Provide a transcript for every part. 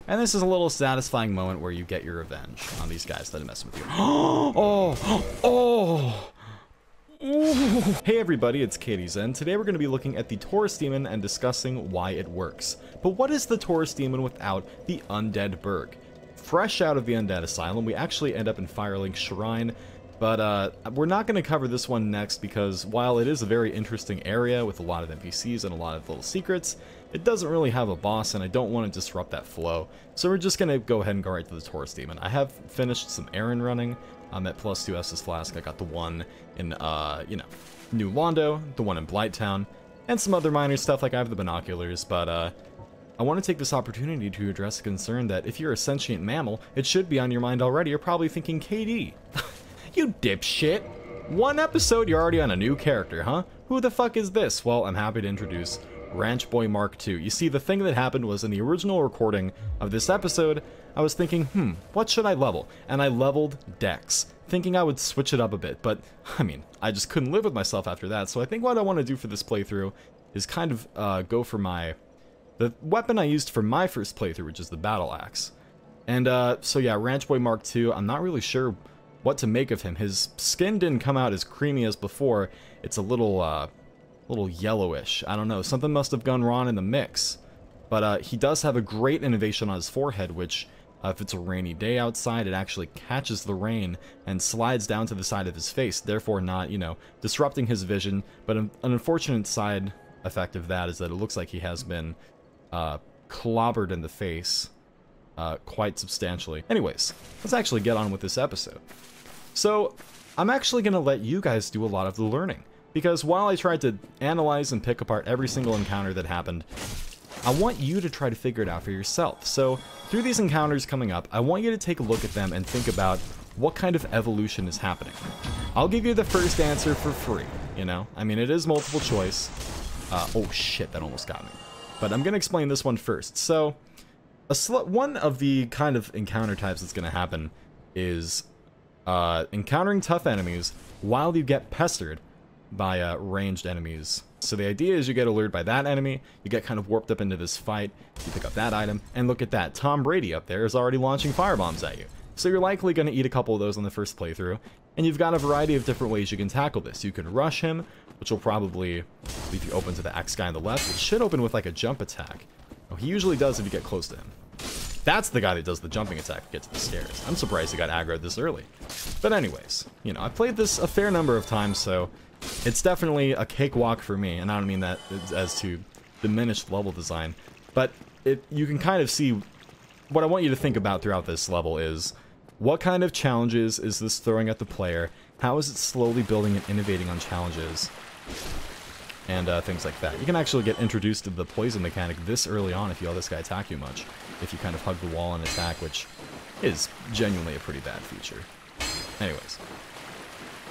And this is a little satisfying moment where you get your revenge on these guys that are messing with you. Oh! Hey everybody, it's Katie's, and today we're going to be looking at the Taurus demon and discussing why it works. But what is the Taurus demon without the Undead Burg? Fresh out of the Undead Asylum, we actually end up in Firelink Shrine, but we're not going to cover this one next because while it is a very interesting area with a lot of NPCs and a lot of little secrets, it doesn't really have a boss and I don't want to disrupt that flow. So we're just going to go ahead and go right to the Taurus demon. I have finished some errand running. I'm at +2 Estus Flask. I got the one in, New Londo, the one in Blighttown, and some other minor stuff like I have the binoculars, but I want to take this opportunity to address a concern that if you're a sentient mammal, it should be on your mind already. You're probably thinking, KD, you dipshit. One episode, you're already on a new character, huh? Who the fuck is this? Well, I'm happy to introduce Ranch Boy Mark II. You see, the thing that happened was in the original recording of this episode, I was thinking, what should I level? And I leveled Dex, thinking I would switch it up a bit, but, I mean, I just couldn't live with myself after that, so I think what I want to do for this playthrough is kind of go for the weapon I used for my first playthrough, which is the Battle Axe. And, so yeah, Ranch Boy Mark II, I'm not really sure what to make of him. His skin didn't come out as creamy as before. It's a little yellowish. I don't know, something must have gone wrong in the mix. But he does have a great innovation on his forehead, which, if it's a rainy day outside, it actually catches the rain and slides down to the side of his face, therefore not, disrupting his vision. But an unfortunate side effect of that is that it looks like he has been clobbered in the face quite substantially. Anyways, let's actually get on with this episode. So, I'm actually going to let you guys do a lot of the learning, because while I tried to analyze and pick apart every single encounter that happened, I want you to try to figure it out for yourself. So, through these encounters coming up, I want you to take a look at them and think about what kind of evolution is happening. I'll give you the first answer for free, I mean, it is multiple choice. Oh shit, that almost got me. But I'm going to explain this one first. So, one of the kind of encounter types that's going to happen is encountering tough enemies while you get pestered by ranged enemies. So the idea is you get allured by that enemy, you get kind of warped up into this fight, you pick up that item, and look at that, Tom Brady up there is already launching firebombs at you. So you're likely going to eat a couple of those on the first playthrough, and you've got a variety of different ways you can tackle this. You can rush him, which will probably leave you open to the axe guy on the left. It should open with like a jump attack. Oh, he usually does if you get close to him. That's the guy that does the jumping attack to get to the stairs. I'm surprised he got aggroed this early. But anyways, I've played this a fair number of times, so it's definitely a cakewalk for me, and I don't mean that as to diminished level design, but you can kind of see what I want you to think about throughout this level is what kind of challenges is this throwing at the player, how is it slowly building and innovating on challenges, and things like that. You can actually get introduced to the poison mechanic this early on if you let this guy attack you much, if you kind of hug the wall and attack, which is genuinely a pretty bad feature. Anyways.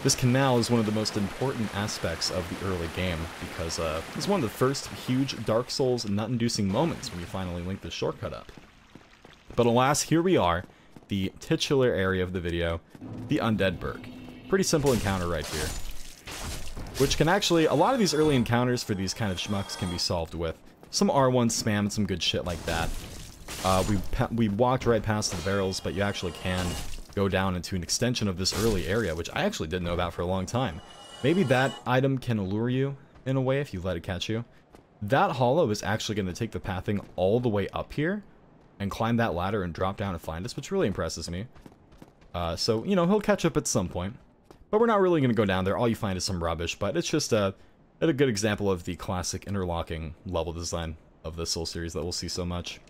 This canal is one of the most important aspects of the early game, because it's one of the first huge Dark Souls nut-inducing moments when you finally link the shortcut up. But alas, here we are, the titular area of the video, the Undead Burg. Pretty simple encounter right here. Which can actually, a lot of these early encounters for these kind of schmucks can be solved with some R1 spam and some good shit like that. We walked right past the barrels, but you actually can go down into an extension of this early area, which I actually didn't know about for a long time. Maybe that item can allure you in a way if you let it catch you. That hollow is actually going to take the pathing all the way up here and climb that ladder and drop down and find us, which really impresses me. So, he'll catch up at some point. But we're not really going to go down there. All you find is some rubbish, but it's just a good example of the classic interlocking level design of the Soul series that we'll see so much.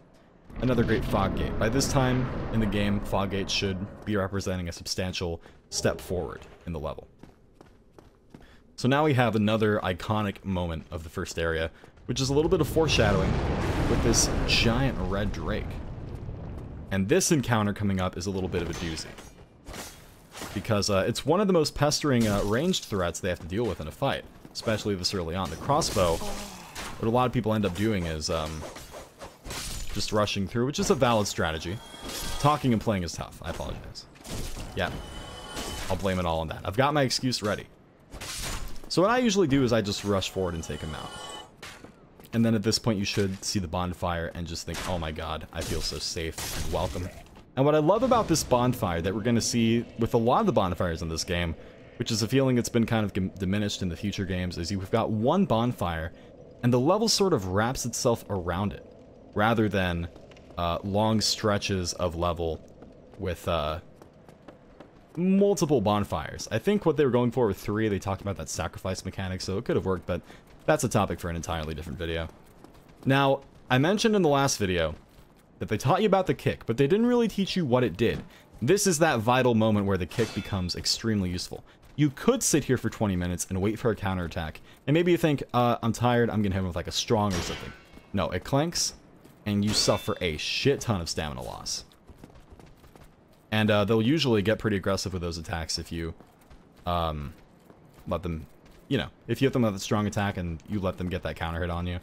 Another great fog gate. By this time in the game, fog gates should be representing a substantial step forward in the level. So now we have another iconic moment of the first area, which is a little bit of foreshadowing with this giant red drake. And this encounter coming up is a little bit of a doozy, because it's one of the most pestering ranged threats they have to deal with in a fight, especially this early on. The crossbow, what a lot of people end up doing is just rushing through, which is a valid strategy. Talking and playing is tough. I apologize. Yeah, I'll blame it all on that. I've got my excuse ready. So what I usually do is I just rush forward and take him out. And then at this point, you should see the bonfire and just think, oh my god, I feel so safe and welcome. And what I love about this bonfire that we're going to see with a lot of the bonfires in this game, which is a feeling it's been kind of diminished in the future games, is you've got one bonfire, and the level sort of wraps itself around it, rather than long stretches of level with multiple bonfires. I think what they were going for with 3, they talked about that sacrifice mechanic, so it could have worked, but that's a topic for an entirely different video. Now, I mentioned in the last video that they taught you about the kick, but they didn't really teach you what it did. This is that vital moment where the kick becomes extremely useful. You could sit here for 20 minutes and wait for a counterattack, and maybe you think, I'm tired, I'm gonna hit him with like a strong or something. No, it clanks, and you suffer a shit ton of stamina loss. And they'll usually get pretty aggressive with those attacks if you let them, you know, if you hit them with a strong attack and you let them get that counter hit on you.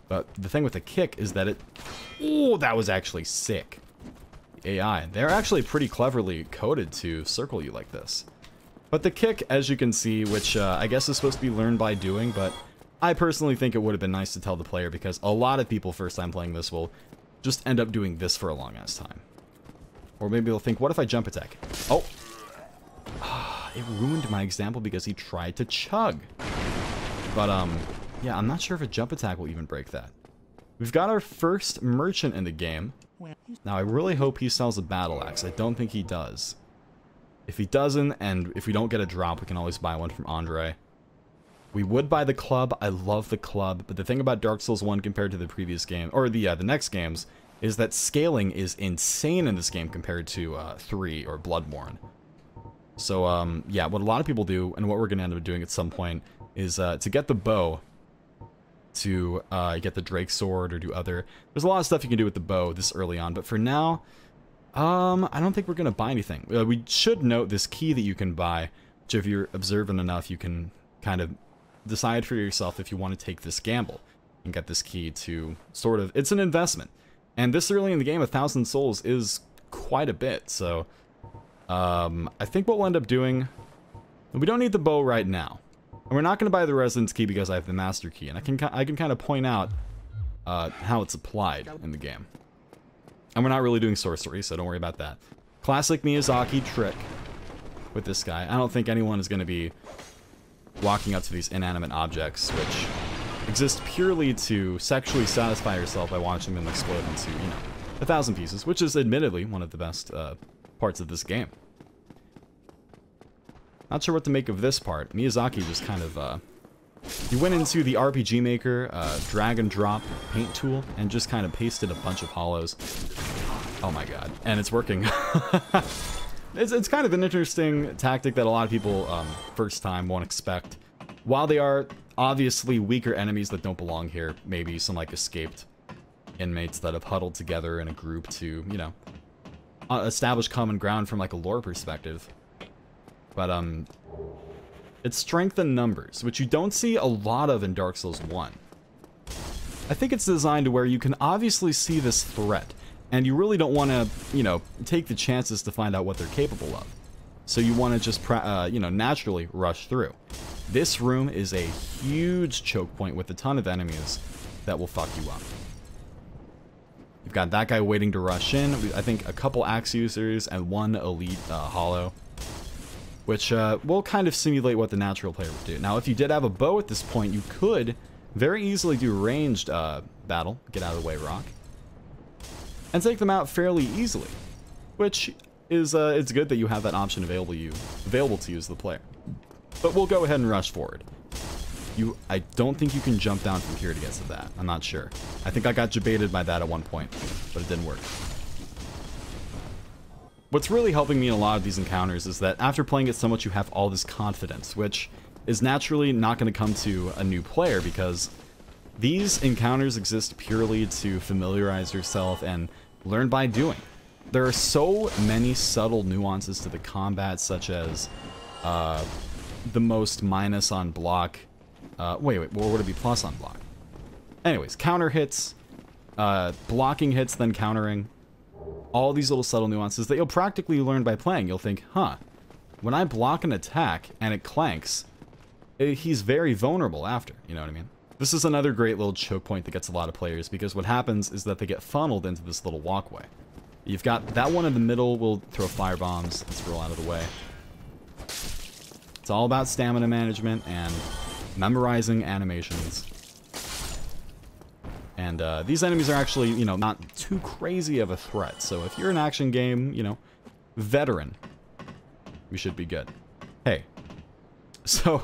But the thing with the kick is that it... Oh, that was actually sick. The AI, they're actually pretty cleverly coded to circle you like this. But the kick, as you can see, which I guess is supposed to be learned by doing, but I personally think it would have been nice to tell the player, because a lot of people first time playing this will just end up doing this for a long ass time. Or maybe they'll think, what if I jump attack? Oh! It ruined my example because he tried to chug. But, yeah, I'm not sure if a jump attack will even break that. We've got our first merchant in the game. Now, I really hope he sells a battle axe. I don't think he does. If he doesn't, and if we don't get a drop, we can always buy one from Andre. We would buy the club. I love the club. But the thing about Dark Souls 1 compared to the previous game, or the next games, is that scaling is insane in this game compared to 3 or Bloodborne. So, yeah, what a lot of people do, and what we're going to end up doing at some point, is to get the bow, to get the Drake sword, or do other... There's a lot of stuff you can do with the bow this early on, but for now, I don't think we're going to buy anything. We should note this key that you can buy, which if you're observant enough, you can kind of decide for yourself if you want to take this gamble and get this key to sort of... It's an investment. And this early in the game, 1,000 souls is quite a bit, so... I think what we'll end up doing... We don't need the bow right now. And we're not going to buy the Residence Key because I have the Master Key. And I can kind of point out how it's applied in the game. And we're not really doing sorcery, so don't worry about that. Classic Miyazaki trick with this guy. I don't think anyone is going to be walking up to these inanimate objects, which exist purely to sexually satisfy yourself by watching them explode into, you know, 1,000 pieces, which is admittedly one of the best parts of this game. Not sure what to make of this part. Miyazaki just kind of, he went into the RPG Maker, drag and drop paint tool, and just kind of pasted a bunch of hollows. Oh my god. And it's working. It's kind of an interesting tactic that a lot of people, first time, won't expect. While they are obviously weaker enemies that don't belong here, maybe some, like, escaped inmates that have huddled together in a group to, you know, establish common ground from, like, a lore perspective. But, it's strength in numbers, which you don't see a lot of in Dark Souls 1. I think it's designed to where you can obviously see this threat, and you really don't want to, you know, take the chances to find out what they're capable of. So you want to just, you know, naturally rush through. This room is a huge choke point with a ton of enemies that will fuck you up. You've got that guy waiting to rush in. I think a couple axe users and one elite hollow, which will kind of simulate what the natural player would do. Now, if you did have a bow at this point, you could very easily do ranged battle, get out of the way rock, and take them out fairly easily, which is it's good that you have that option available to use the player. But we'll go ahead and rush forward. I don't think you can jump down from here to get to that. I'm not sure. I think I got debated by that at one point, but it didn't work. What's really helping me in a lot of these encounters is that after playing it so much, you have all this confidence, which is naturally not going to come to a new player because these encounters exist purely to familiarize yourself and learn by doing. There are so many subtle nuances to the combat, such as the most minus on block. Wait, or would it be plus on block? Anyways, counter hits, blocking hits, then countering. All these little subtle nuances that you'll practically learn by playing. You'll think, huh, when I block an attack and it clanks, he's very vulnerable after, you know what I mean? This is another great little choke point that gets a lot of players, because what happens is that they get funneled into this little walkway. You've got that one in the middle, will throw fire bombs. Let's roll out of the way. It's all about stamina management and memorizing animations. And these enemies are actually, you know, not too crazy of a threat. So if you're an action game, you know, veteran, we should be good. Hey, so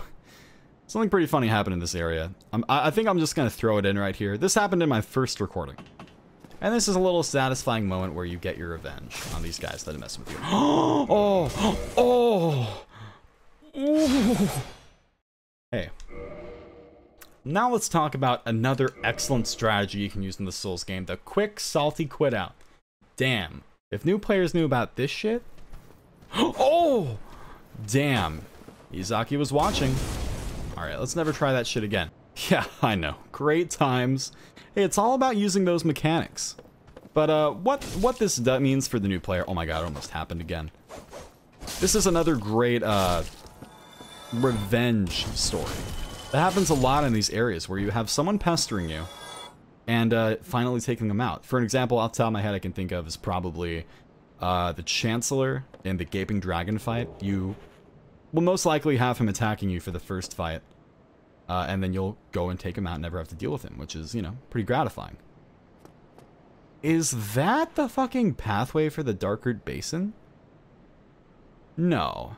something pretty funny happened in this area. I think I'm just going to throw it in right here. This happened in my first recording. And this is a little satisfying moment where you get your revenge on these guys that mess with you. Hey. Now let's talk about another excellent strategy you can use in the Souls game. The quick, salty quit out. Damn. If new players knew about this shit... Oh! Damn. Izaki was watching. Alright, let's never try that shit again. Yeah, I know. Great times. Hey, it's all about using those mechanics. But what this means for the new player... Oh my god, it almost happened again. This is another great revenge story. That happens a lot in these areas where you have someone pestering you and finally taking them out. For an example, off the top of my head I can think of is probably the Chancellor in the Gaping Dragon fight. You will most likely have him attacking you for the first fight. And then you'll go and take him out and never have to deal with him, which is, you know, pretty gratifying. Is that the fucking pathway for the Darkroot Basin? No.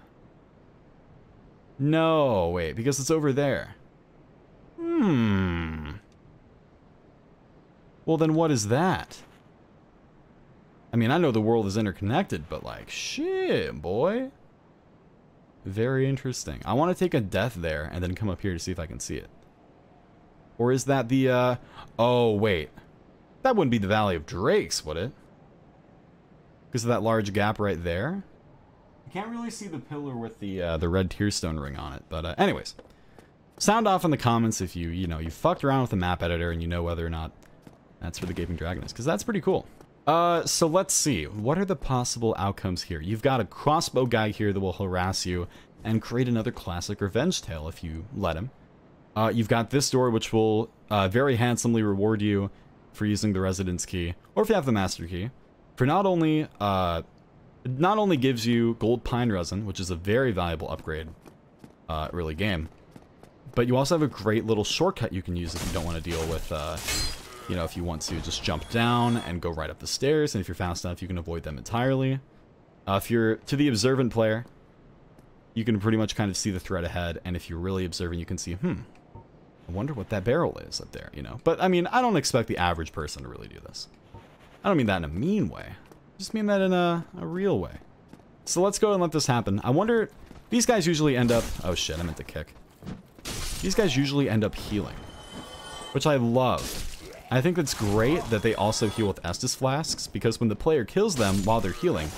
No, wait, because it's over there. Well, then what is that? I mean, I know the world is interconnected, but like, shit, boy. Very interesting. I want to take a death there and then come up here to see if I can see it. Or is that the, oh, wait. That wouldn't be the Valley of Drakes, would it? Because of that large gap right there? I can't really see the pillar with the red tearstone ring on it. But, anyways. Sound off in the comments if you know, you fucked around with the map editor and you know whether or not that's where the Gaping Dragon is. Because that's pretty cool. So let's see. What are the possible outcomes here? You've got a crossbow guy here that will harass you and create another classic revenge tale if you let him. You've got this door which will very handsomely reward you for using the residence key, or if you have the master key, for not only gives you gold pine resin, which is a very valuable upgrade early game, but you also have a great little shortcut you can use if you don't want to deal with you know, if you want to just jump down and go right up the stairs, and if you're fast enough, you can avoid them entirely. If you're to the observant player, you can pretty much kind of see the threat ahead, and if you're really observant, you can see, I wonder what that barrel is up there, you know? But, I mean, I don't expect the average person to really do this. I don't mean that in a mean way. I just mean that in a real way. So let's go and let this happen. I wonder, these guys usually end up... Oh shit, I meant to kick. These guys usually end up healing, which I love. I think it's great that they also heal with Estus flasks, because when the player kills them while they're healing,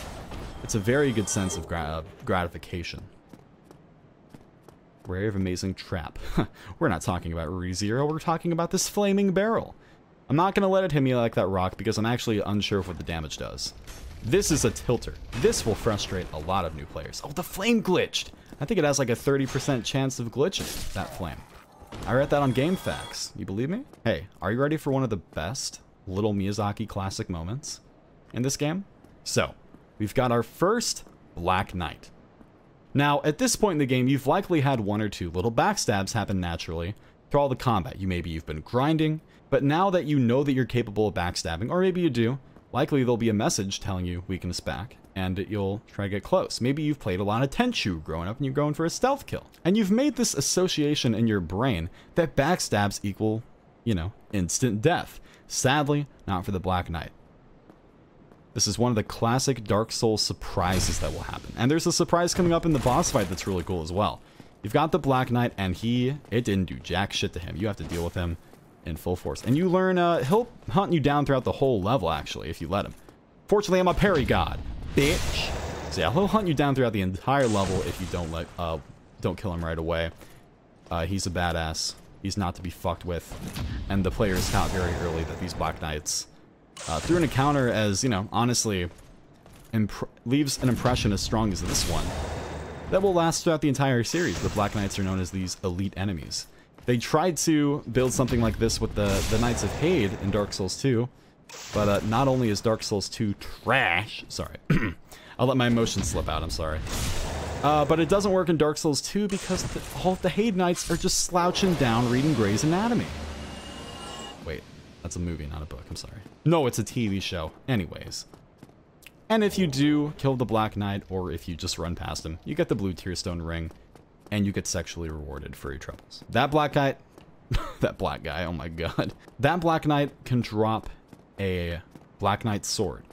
it's a very good sense of gratification. Ray of Amazing Trap. We're not talking about ReZero, we're talking about this flaming barrel. I'm not going to let it hit me like that rock, because I'm actually unsure of what the damage does. This is a tilter. This will frustrate a lot of new players. Oh, the flame glitched! I think it has like a 30% chance of glitching, that flame. I read that on GameFAQs. You believe me? Hey, are you ready for one of the best little Miyazaki classic moments in this game? So, we've got our first Black Knight. Now, at this point in the game, you've likely had one or two little backstabs happen naturally through all the combat. Maybe you've been grinding, but now that you know that you're capable of backstabbing, or maybe you do, likely there'll be a message telling you weakness back, and you'll try to get close. Maybe you've played a lot of Tenchu growing up and you're going for a stealth kill. And you've made this association in your brain that backstabs equal, you know, instant death. Sadly, not for the Black Knight. This is one of the classic Dark Souls surprises that will happen. And there's a surprise coming up in the boss fight that's really cool as well. You've got the Black Knight, and it didn't do jack shit to him. You have to deal with him in full force. And you learn, he'll hunt you down throughout the whole level, actually, if you let him. Fortunately, I'm a parry god, bitch. So yeah, he'll hunt you down throughout the entire level if you don't kill him right away. He's a badass. He's not to be fucked with. And the player is taught very early that these Black Knights, through an encounter as, you know, honestly, leaves an impression as strong as this one, that will last throughout the entire series. The Black Knights are known as these elite enemies. They tried to build something like this with the Knights of Hade in Dark Souls 2, but not only is Dark Souls 2 trash, sorry, I'll let my emotions slip out, I'm sorry, but it doesn't work in Dark Souls 2 because all of the Hade Knights are just slouching down reading Grey's Anatomy. Wait, that's a movie, not a book, I'm sorry. No, it's a TV show. Anyways. And if you do kill the Black Knight, or if you just run past him, you get the blue Tearstone ring, and you get sexually rewarded for your troubles. That Black Knight, that Black guy, oh my god. That Black Knight can drop a Black Knight sword,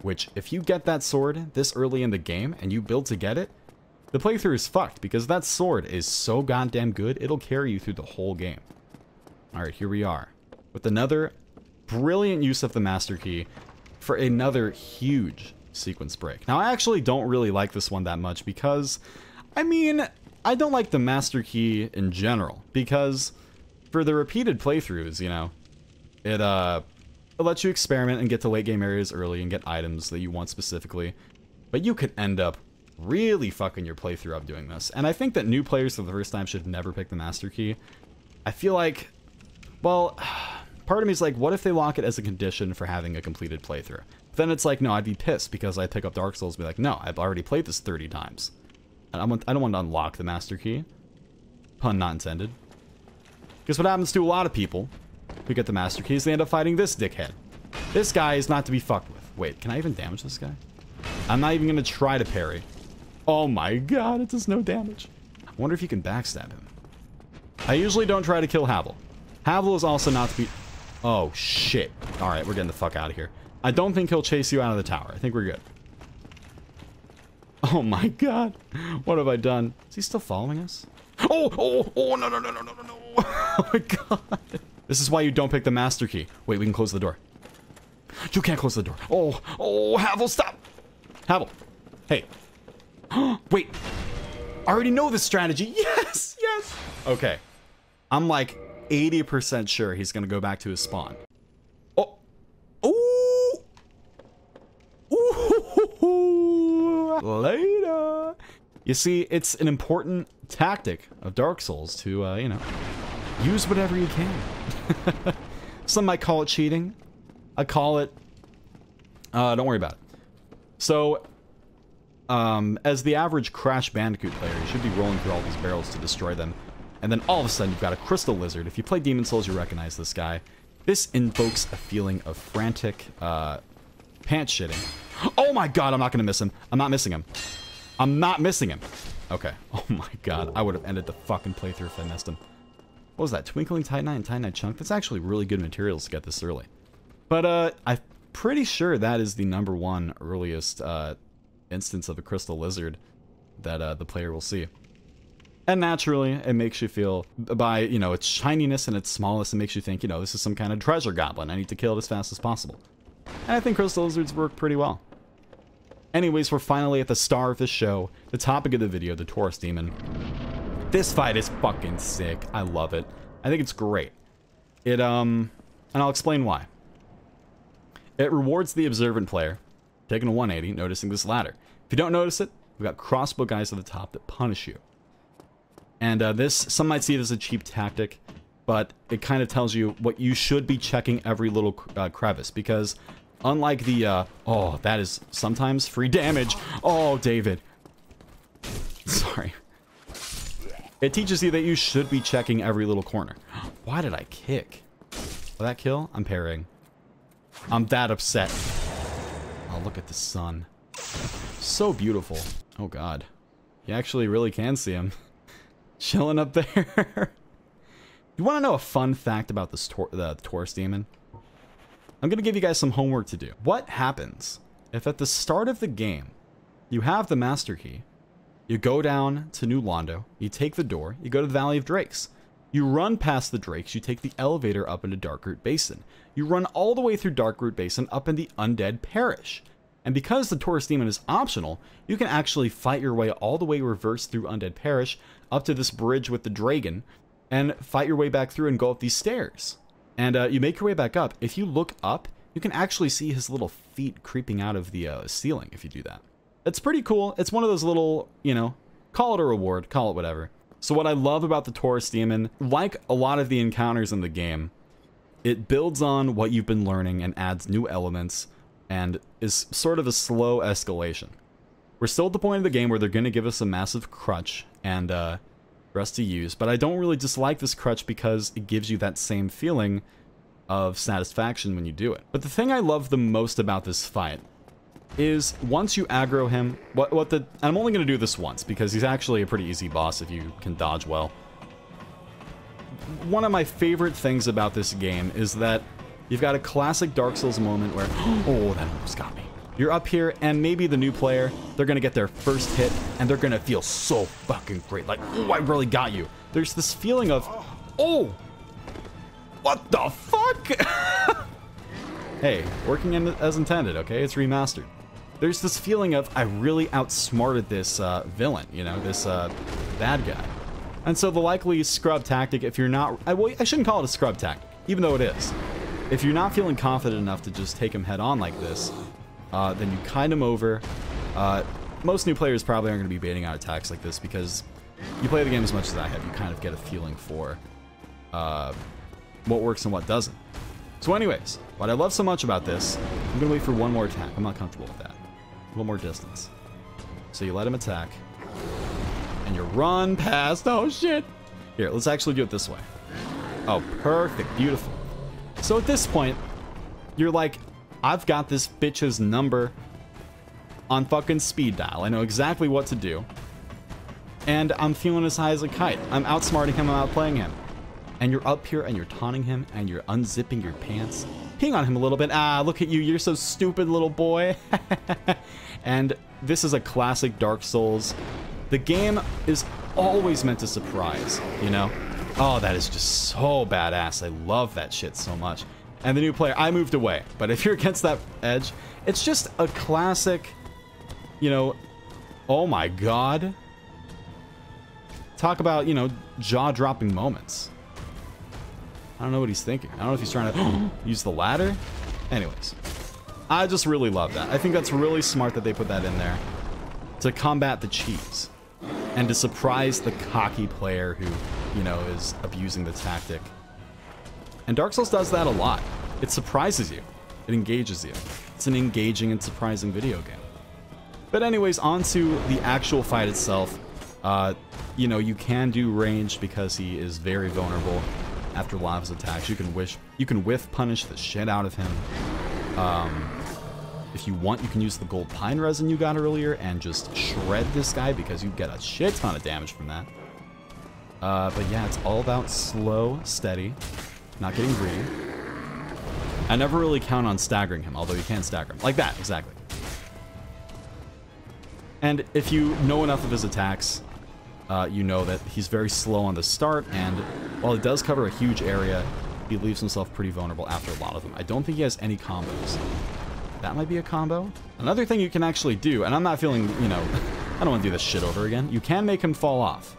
which if you get that sword this early in the game, and you build to get it, the playthrough is fucked, because that sword is so goddamn good, it'll carry you through the whole game. Alright, here we are, with another brilliant use of the Master Key, for another huge sequence break. Now, I actually don't really like this one that much because, I mean, I don't like the Master Key in general because for the repeated playthroughs, you know, it lets you experiment and get to late game areas early and get items that you want specifically, but you could end up really fucking your playthrough up doing this. And I think that new players for the first time should never pick the Master Key. I feel like, well, part of me is like, what if they lock it as a condition for having a completed playthrough? But then it's like, no, I'd be pissed because I'd pick up Dark Souls and be like, no, I've already played this 30 times. And I don't want to unlock the Master Key. Pun not intended. Because what happens to a lot of people who get the Master Key is they end up fighting this dickhead. This guy is not to be fucked with. Wait, can I even damage this guy? I'm not even going to try to parry. Oh my god, it does no damage. I wonder if you can backstab him. I usually don't try to kill Havel. Havel is also not to be... Oh, shit. Alright, we're getting the fuck out of here. I don't think he'll chase you out of the tower. I think we're good. Oh my god. What have I done? Is he still following us? Oh, no, no, no, no, no, no, no. Oh my god. This is why you don't pick the Master Key. Wait, we can close the door. You can't close the door. Oh, Havel, stop. Havel. Hey. Wait. I already know this strategy. Yes, yes. Okay. I'm like 80% sure he's gonna go back to his spawn. Oh. Ooh. Later. You see, it's an important tactic of Dark Souls to, you know, use whatever you can. Some might call it cheating. I call it... don't worry about it. So, as the average Crash Bandicoot player, you should be rolling through all these barrels to destroy them. And then all of a sudden, you've got a Crystal Lizard. If you play Demon Souls, you recognize this guy. This invokes a feeling of frantic, pants shitting. Oh my god, I'm not gonna miss him. I'm not missing him. I'm not missing him. Okay. Oh my god, I would have ended the fucking playthrough if I missed him. What was that? Twinkling Titanite and Titanite Chunk? That's actually really good materials to get this early. But, I'm pretty sure that is the #1 earliest, instance of a Crystal Lizard that, the player will see. And naturally, it makes you feel, by, you know, its shininess and its smallness, it makes you think, you know, this is some kind of treasure goblin. I need to kill it as fast as possible. And I think Crystal Lizards work pretty well. Anyways, we're finally at the star of the show, the topic of the video, the Taurus Demon. This fight is fucking sick. I love it. I think it's great. It, and I'll explain why. It rewards the observant player, taking a 180, noticing this ladder. If you don't notice it, we've got crossbow guys at the top that punish you. And this, some might see it as a cheap tactic, but it kind of tells you what you should be checking every little crevice, because unlike the, oh, that is sometimes free damage. Oh, David. Sorry. It teaches you that you should be checking every little corner. Why did I kick? Will that kill? I'm parrying. I'm that upset. Oh, look at the sun. So beautiful. Oh, God. You actually really can see him. Chilling up there. You want to know a fun fact about this the Taurus Demon? I'm going to give you guys some homework to do. What happens if at the start of the game, you have the Master Key, you go down to New Londo, you take the door, you go to the Valley of Drakes. You run past the Drakes, you take the elevator up into Darkroot Basin. You run all the way through Darkroot Basin up in the Undead Parish. And because the Taurus Demon is optional, you can actually fight your way all the way reverse through Undead Parish up to this bridge with the dragon and fight your way back through and go up these stairs. And you make your way back up. If you look up, you can actually see his little feet creeping out of the ceiling if you do that. It's pretty cool. It's one of those little, you know, call it a reward, call it whatever. So what I love about the Taurus Demon, like a lot of the encounters in the game, it builds on what you've been learning and adds new elements, and is sort of a slow escalation. We're still at the point of the game where they're going to give us a massive crutch and for us to use, but I don't really dislike this crutch because it gives you that same feeling of satisfaction when you do it. But the thing I love the most about this fight is once you aggro him, and I'm only going to do this once because he's actually a pretty easy boss if you can dodge well. One of my favorite things about this game is that you've got a classic Dark Souls moment where, oh, that almost got me. You're up here, and maybe the new player, they're going to get their first hit, and they're going to feel so fucking great. Like, oh, I really got you. There's this feeling of, oh, what the fuck? Hey, working as intended, okay? It's remastered. There's this feeling of, I really outsmarted this villain, you know, this bad guy. And so the likely scrub tactic, if you're not, I shouldn't call it a scrub tactic, even though it is. If you're not feeling confident enough to just take him head on like this, then you kite him over. Most new players probably aren't going to be baiting out attacks like this because you play the game as much as I have. You kind of get a feeling for what works and what doesn't. So anyways, what I love so much about this, I'm going to wait for one more attack. I'm not comfortable with that. A little more distance. So you let him attack. And you run past. Oh, shit. Here, let's actually do it this way. Oh, perfect. Beautiful. So at this point, you're like, I've got this bitch's number on fucking speed dial. I know exactly what to do. And I'm feeling as high as a kite. I'm outsmarting him, I'm outplaying him. And you're up here and you're taunting him and you're unzipping your pants. Peeing on him a little bit. Ah, look at you. You're so stupid, little boy. And this is a classic Dark Souls. The game is always meant to surprise, you know? Oh, that is just so badass. I love that shit so much. And the new player, I moved away. But if you're against that edge, it's just a classic, you know, oh my god. Talk about, you know, jaw-dropping moments. I don't know what he's thinking. I don't know if he's trying to use the ladder. Anyways, I just really love that. I think that's really smart that they put that in there to combat the cheese and to surprise the cocky player who, you know, is abusing the tactic. And Dark Souls does that a lot. It surprises you. It engages you. It's an engaging and surprising video game. But anyways, on to the actual fight itself. You know, you can do ranged because he is very vulnerable after a lot of his attacks. You can whiff punish the shit out of him. If you want, you can use the gold pine resin you got earlier and just shred this guy because you get a shit ton of damage from that. But yeah, it's all about slow, steady, not getting greedy. I never really count on staggering him, although you can stagger him. Like that, exactly. And if you know enough of his attacks, you know that he's very slow on the start, and while he does cover a huge area, he leaves himself pretty vulnerable after a lot of them. I don't think he has any combos. That might be a combo. Another thing you can actually do, and I'm not feeling, you know, I don't want to do this shit over again. You can make him fall off.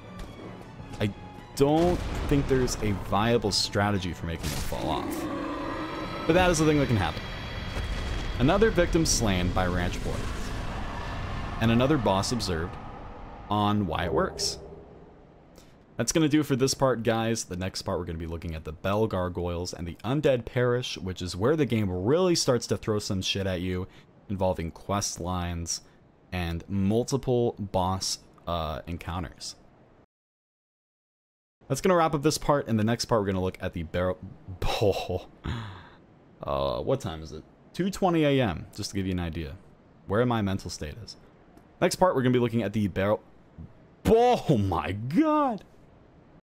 I don't think there's a viable strategy for making him fall off. But that is the thing that can happen. Another victim slain by ranch boy. And another boss observed on why it works. That's going to do it for this part, guys. The next part, we're going to be looking at the Bell Gargoyles and the Undead Parish, which is where the game really starts to throw some shit at you, involving quest lines and multiple boss encounters. That's going to wrap up this part. In the next part, we're going to look at the barrel... what time is it? 2:20 a.m., just to give you an idea where my mental state is. Next part, we're going to be looking at the barrel... Oh my god!